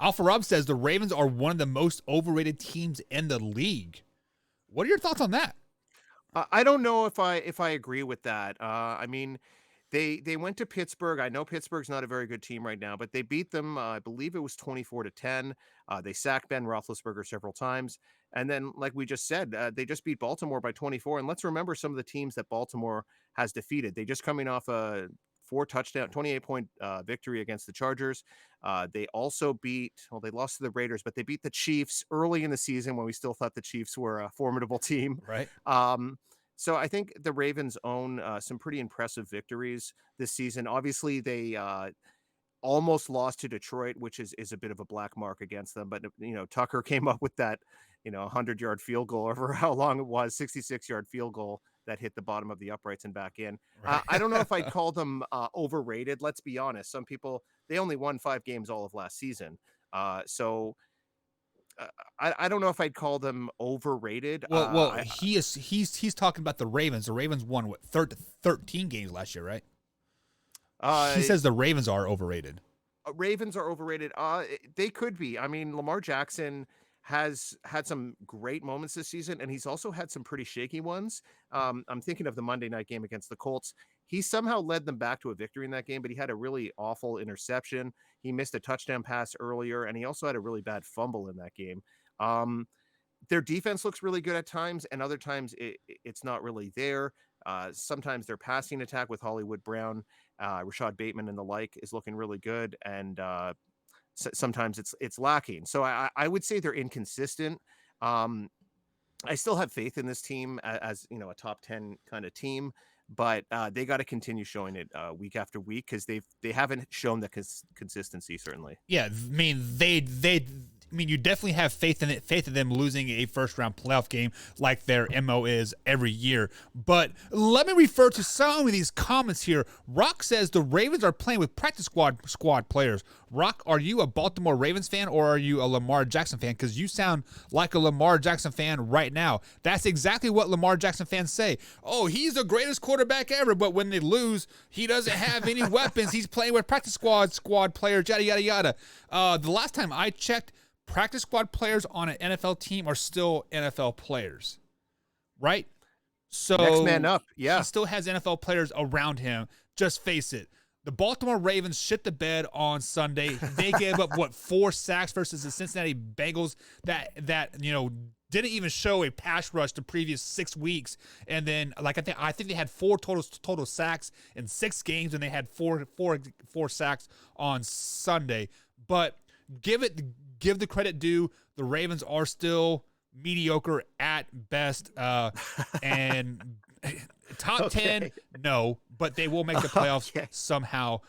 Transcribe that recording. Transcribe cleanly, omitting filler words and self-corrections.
Alpha Rob says the Ravens are one of the most overrated teams in the league. What are your thoughts on that? I don't know if I agree with that. I mean, they went to Pittsburgh. I know Pittsburgh's not a very good team right now, but they beat them. I believe it was 24-10. They sacked Ben Roethlisberger several times, and then, like we just said, they just beat Baltimore by 24. And let's remember some of the teams that Baltimore has defeated. They just coming off a 28-point victory against the Chargers. They also they lost to the Raiders, but they beat the Chiefs early in the season when we still thought the Chiefs were a formidable team. Right. Um, so I think the Ravens own some pretty impressive victories this season. Obviously, they almost lost to Detroit, which is a bit of a black mark against them. But Tucker came up with that 100-yard field goal over how long it was, 66-yard field goal that hit the bottom of the uprights and back in. Right. I don't know if I'd call them overrated. Let's be honest. Some people, they only won 5 games all of last season. So I don't know if I'd call them overrated. Well, he's talking about the Ravens. The Ravens won what 13 games last year, right? Uh, He says the Ravens are overrated. Ravens are overrated. They could be. I mean, Lamar Jackson has had some great moments this season, and he's also had some pretty shaky ones. I'm thinking of the Monday night game against the Colts. He somehow led them back to a victory in that game, but he had a really awful interception. He missed a touchdown pass earlier, and he also had a really bad fumble in that game. Um, their defense looks really good at times, and other times it's not really there. Sometimes their passing attack with Hollywood Brown, Rashad Bateman, and the like is looking really good, and sometimes it's lacking. So I would say they're inconsistent. Um, I still have faith in this team as a top 10 kind of team, but they got to continue showing it week after week because they haven't shown the consistency certainly. Yeah, I mean you definitely have faith in them losing a first round playoff game like their MO is every year. But let me refer to some of these comments here. Rock says the Ravens are playing with practice squad players. Rock, are you a Baltimore Ravens fan or are you a Lamar Jackson fan? Because you sound like a Lamar Jackson fan right now. That's exactly what Lamar Jackson fans say. Oh, he's the greatest quarterback ever, but when they lose, he doesn't have any weapons. He's playing with practice squad players, yada, yada, yada. The last time I checked, practice squad players on an NFL team are still NFL players, right? So Next man up, yeah. he still has NFL players around him. Just face it. The Baltimore Ravens shit the bed on Sunday. They gave up 4 sacks versus the Cincinnati Bengals that didn't even show a pass rush the previous 6 weeks. And then I think they had 4 total sacks in 6 games, and they had four sacks on Sunday. But give the credit due. The Ravens are still mediocre at best, and top 10, no, but they will make the playoffs somehow,